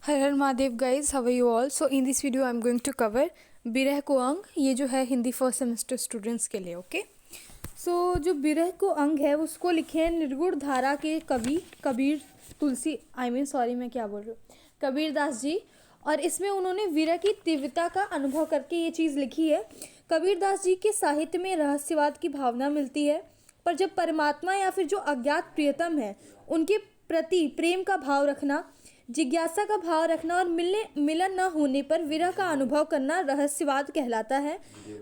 Her Har Mahadev guys, how are you all. So in this video I am going to cover बिरह को अंग। ये जो है हिंदी फर्स्ट सेमेस्टर स्टूडेंट्स के लिए। ओके, सो जो बिरह को अंग है उसको लिखे हैं निर्गुण धारा के कवि कबीर तुलसी सॉरी मैं क्या बोल रही हूँ, कबीर दास जी। और इसमें उन्होंने विरह की तीव्रता का अनुभव करके ये चीज़ लिखी है। कबीर दास जी के साहित्य में रहस्यवाद की भावना मिलती है, पर जब परमात्मा या फिर जो अज्ञात प्रियतम है उनके प्रति प्रेम का भाव रखना, जिज्ञासा का भाव रखना और मिलन न होने पर विरह का अनुभव करना रहस्यवाद कहलाता है।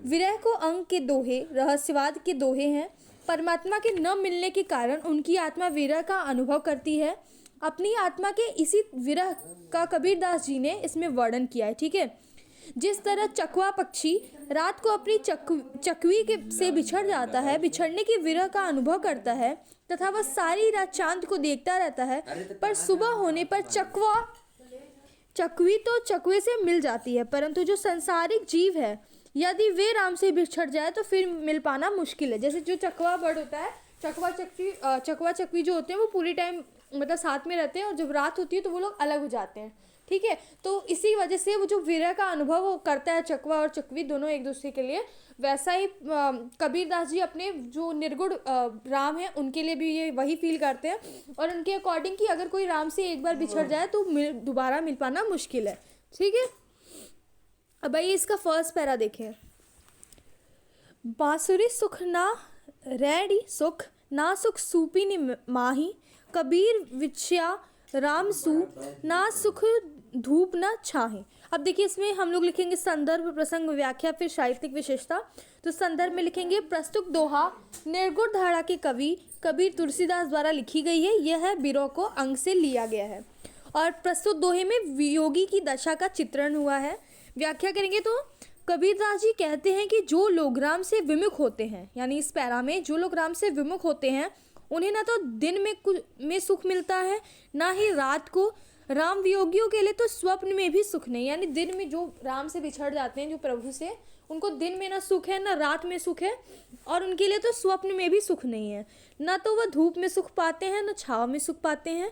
विरह को अंग के दोहे रहस्यवाद के दोहे हैं। परमात्मा के न मिलने के कारण उनकी आत्मा विरह का अनुभव करती है। अपनी आत्मा के इसी विरह का कबीर दास जी ने इसमें वर्णन किया है। ठीक है, जिस तरह चकवा पक्षी रात को अपनी चकवी के से बिछड़ जाता है, बिछड़ने की विरह का अनुभव करता है तथा वह सारी रात चांद को देखता रहता है, पर सुबह होने पर चकवी तो चकवे से मिल जाती है, परंतु जो संसारिक जीव है यदि वे राम से बिछड़ जाए तो फिर मिल पाना मुश्किल है। जैसे जो चकवा बर्ड होता है, चकवा चकवी जो होते हैं वो पूरी टाइम मतलब साथ में रहते हैं और जब रात होती है तो वो लोग अलग हो जाते हैं। ठीक है, तो इसी वजह से वो जो विरह का अनुभव वो करता है चकवा और चकवी दोनों एक दूसरे के लिए, वैसा ही कबीर दास जी अपने जो निर्गुण राम है उनके लिए भी ये वही फील करते हैं। और उनके अकॉर्डिंग कि अगर कोई राम से एक बार बिछड़ जाए तो दोबारा मिल पाना मुश्किल है। ठीक है, अब भाई इसका फर्स्ट पैरा देखें। बांसुरी सुख ना रैडी सुख ना सुख सूपी नि माही, कबीर विछया राम सू ना सुख धूप ना छाहे। अब देखिए इसमें हम लोग लिखेंगे संदर्भ, प्रसंग, व्याख्या, फिर साहित्यिक विशेषता। तो संदर्भ में लिखेंगे प्रस्तुत दोहा निर्गुण धारा के कवि कबीर तुलसीदास द्वारा लिखी गई है। यह है बिरह को अंग से लिया गया है और प्रस्तुत दोहे में वियोगी की दशा का चित्रण हुआ है। व्याख्या करेंगे तो कबीरदास जी कहते हैं कि जो लोग राम से विमुख होते हैं, यानी इस पैरा में जो लोग राम से विमुख होते हैं उन्हें ना तो दिन में सुख मिलता है ना ही रात को। राम वियोगियों के लिए तो स्वप्न में भी सुख नहीं, यानी दिन में जो राम से बिछड़ जाते हैं जो प्रभु से, उनको दिन में ना सुख है ना रात में सुख है, और उनके लिए तो स्वप्न में भी सुख नहीं है। ना तो वह धूप में सुख पाते हैं ना छाव में सुख पाते हैं।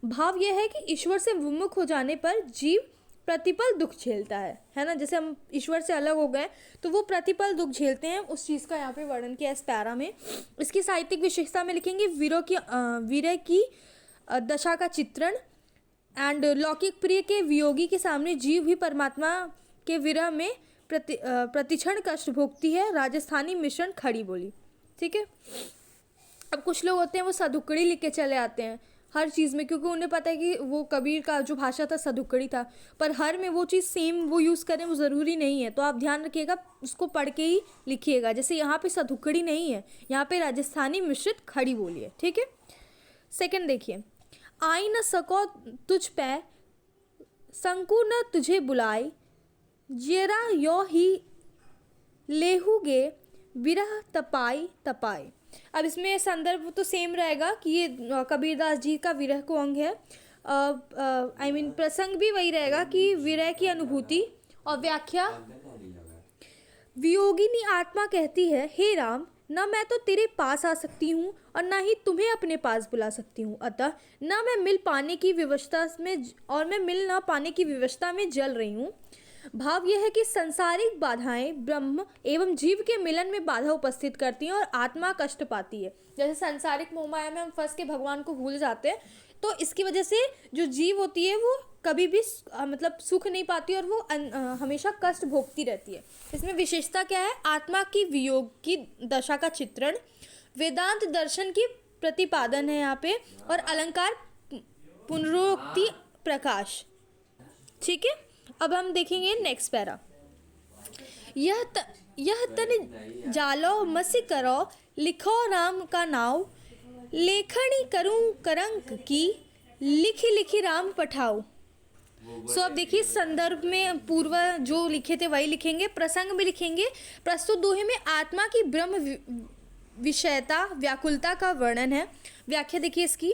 भाव यह है कि ईश्वर से विमुख हो जाने पर जीव प्रतिपल दुख झेलता है ना। जैसे हम ईश्वर से अलग हो गए तो वो प्रतिपल दुख झेलते हैं, उस चीज़ का यहाँ पे वर्णन किया इस पैरा में। इसकी साहित्यिक विशेषता में लिखेंगे विरह की दशा का चित्रण एंड लौकिक प्रिय के वियोगी के सामने जीव भी परमात्मा के विरह में प्रतिक्षण कष्ट भोगती है। राजस्थानी मिश्रण खड़ी बोली। ठीक है, अब कुछ लोग होते हैं वो सदुकड़ी लिख के चले आते हैं हर चीज़ में, क्योंकि उन्हें पता है कि वो कबीर का जो भाषा था सदुकड़ी था, पर हर में वो चीज़ सेम वो यूज़ करें वो ज़रूरी नहीं है। तो आप ध्यान रखिएगा, उसको पढ़ के ही लिखिएगा। जैसे यहाँ पे सदुकड़ी नहीं है, यहाँ पे राजस्थानी मिश्रित खड़ी बोली है। ठीक है, सेकंड देखिए। आई न सको तुझ पे संकु न तुझे बुलाई, जेरा यो ही लेहुगे विरह तपाई तपाई। अब इसमें संदर्भ तो सेम रहेगा कि ये कबीरदास जी का विरह को अंग है। प्रसंग भी वही रहेगा कि विरह की अनुभूति। और व्याख्या, वियोगिनी आत्मा कहती है, हे राम, न मैं तो तेरे पास आ सकती हूँ और न ही तुम्हें अपने पास बुला सकती हूँ, अतः न मैं मिल पाने की विवशता में और मैं मिल ना पाने की विवशता में जल रही हूँ। भाव यह है कि सांसारिक बाधाएं ब्रह्म एवं जीव के मिलन में बाधा उपस्थित करती हैं और आत्मा कष्ट पाती है। जैसे सांसारिक मोहमाया में हम फंस के भगवान को भूल जाते हैं, तो इसकी वजह से जो जीव होती है वो कभी भी मतलब सुख नहीं पाती और वो हमेशा कष्ट भोगती रहती है। इसमें विशेषता क्या है? आत्मा की वियोग की दशा का चित्रण, वेदांत दर्शन की प्रतिपादन है यहाँ पे, और अलंकार पुनरोक्ति प्रकाश। ठीक है, अब हम देखेंगे नेक्स्ट पैरा। यह तन जालो मसी करो, लिखो राम का नाव, लेखनी करूं करंक की, लिखी लिखी राम पठाओ। सो अब देखिए संदर्भ में पूर्व जो लिखे थे वही लिखेंगे, प्रसंग में लिखेंगे प्रस्तुत दोहे में आत्मा की ब्रह्म विषयता व्याकुलता का वर्णन है। व्याख्या देखिए इसकी,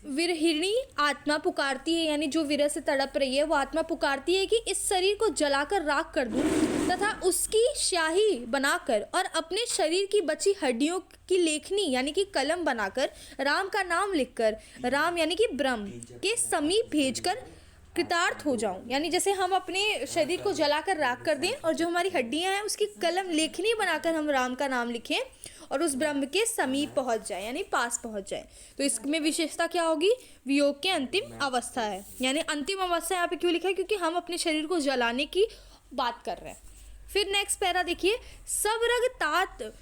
विरहिणी आत्मा पुकारती है, यानी जो विरह से तड़प रही है वो आत्मा पुकारती है कि इस शरीर को जलाकर राख कर दूं तथा उसकी स्याही बनाकर और अपने शरीर की बची हड्डियों की लेखनी यानी कि कलम बनाकर राम का नाम लिखकर, राम यानी कि ब्रह्म के समीप भेजकर कृतार्थ हो जाऊं, यानी जैसे हम अपने शरीर को जलाकर राख कर दें और जो हमारी हड्डियां हैं उसकी कलम लेखनी बनाकर हम राम का नाम लिखें और उस ब्रह्म के समीप पहुंच जाए, यानी पास पहुंच जाए। तो इसमें विशेषता क्या होगी? वियोग की अंतिम अवस्था है, यानी अंतिम अवस्था यहाँ पे क्यों लिखा है? क्योंकि हम अपने शरीर को जलाने की बात कर रहे हैं। फिर नेक्स्ट पैरा देखिए, सब रग तात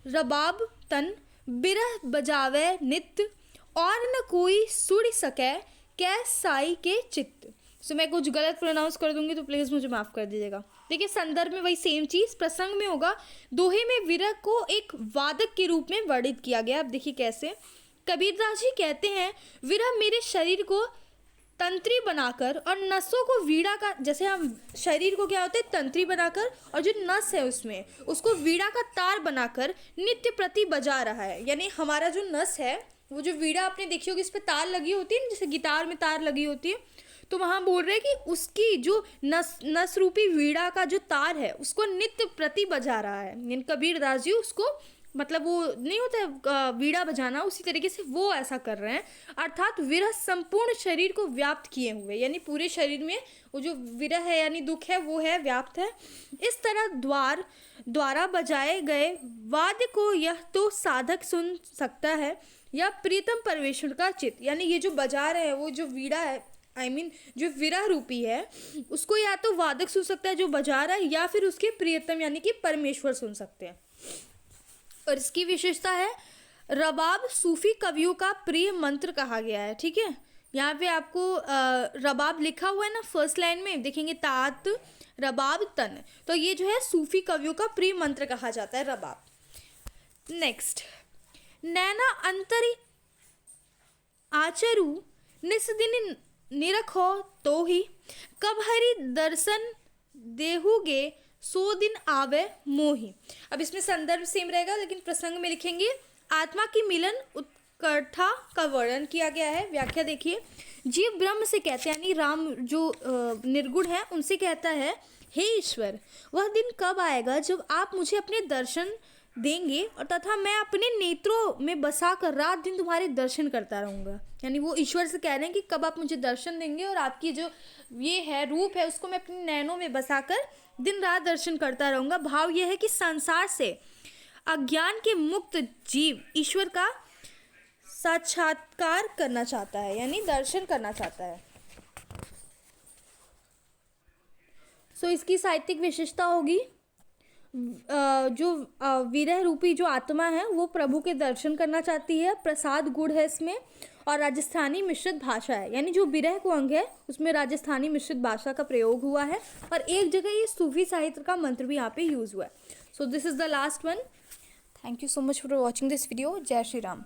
रबाब तन बिरह बजावे नित्य और न कोई सुड़ सके कै साई के चित्त। सो मैं कुछ गलत प्रोनाउंस कर दूंगी तो प्लीज़ मुझे माफ़ कर दीजिएगा। देखिए संदर्भ में वही सेम चीज़, प्रसंग में होगा। दोहे में विरह को एक वादक के रूप में वर्णित किया गया। अब देखिए कैसे, कबीरदास जी कहते हैं, विरह मेरे शरीर को तंत्री बनाकर और नसों को वीणा का, जैसे हम शरीर को क्या होता है तंत्री बनाकर और जो नस है उसमें उसको वीणा का तार बनाकर नित्य प्रति बजा रहा है। यानी हमारा जो नस है वो जो वीणा आपने देखी होगी, इस पर तार लगी होती है, जैसे गिटार में तार लगी होती है, तो वहाँ बोल रहे हैं कि उसकी जो नस रूपी वीणा का जो तार है उसको नित्य प्रति बजा रहा है। यानी कबीरदास जी उसको, मतलब वो नहीं होता है वीणा बजाना, उसी तरीके से वो ऐसा कर रहे हैं। अर्थात विरह संपूर्ण शरीर को व्याप्त किए हुए, यानी पूरे शरीर में वो जो विरह है यानी दुख है वो है, व्याप्त है। इस तरह द्वारा बजाए गए वाद्य को यह तो साधक सुन सकता है या प्रीतम परमेश्वर का चित्त, यानी ये जो बजा रहे हैं वो जो वीणा है, जो विरह रूपी है, उसको या तो वादक सुन सकता है जो बजा रहा है, या फिर उसके प्रियतम यानी कि परमेश्वर सुन सकते हैं। और इसकी विशेषता है, रबाब सूफी कवियों का प्रिय मंत्र कहा गया है। ठीक है, यहाँ पे आपको रबाब लिखा हुआ है ना, फर्स्ट लाइन में देखेंगे, तात रबाब तन, तो ये जो है सूफी कवियों का प्रिय मंत्र कहा जाता है रबाब। नेक्स्ट, नैना अंतरी आचरु निस्दिन निरखो तो ही, कब हरि दर्शन देहुगे सो दिन आवे मोही। अब इसमें संदर्भ सेम रहेगा लेकिन प्रसंग में लिखेंगे, आत्मा की मिलन उत्कंठा का वर्णन किया गया है। व्याख्या देखिए, जीव ब्रह्म से कहते हैं, यानी राम जो निर्गुण है उनसे कहता है, हे ईश्वर, वह दिन कब आएगा जब आप मुझे अपने दर्शन देंगे और तथा मैं अपने नेत्रों में बसा कर रात दिन तुम्हारे दर्शन करता रहूँगा। यानी वो ईश्वर से कह रहे हैं कि कब आप मुझे दर्शन देंगे और आपकी जो ये है रूप है उसको मैं अपने नैनों में बसाकर दिन रात दर्शन करता रहूँगा। भाव यह है कि संसार से अज्ञान के मुक्त जीव ईश्वर का साक्षात्कार करना चाहता है, यानी दर्शन करना चाहता है। सो इसकी साहित्यिक विशेषता होगी, जो विरह रूपी जो आत्मा है वो प्रभु के दर्शन करना चाहती है। प्रसाद गुण है इसमें और राजस्थानी मिश्रित भाषा है, यानी जो विरह को अंग है उसमें राजस्थानी मिश्रित भाषा का प्रयोग हुआ है और एक जगह ये सूफी साहित्य का मंत्र भी यहाँ पे यूज़ हुआ है। So this is the last one. Thank you so much for watching this video. जय श्री राम।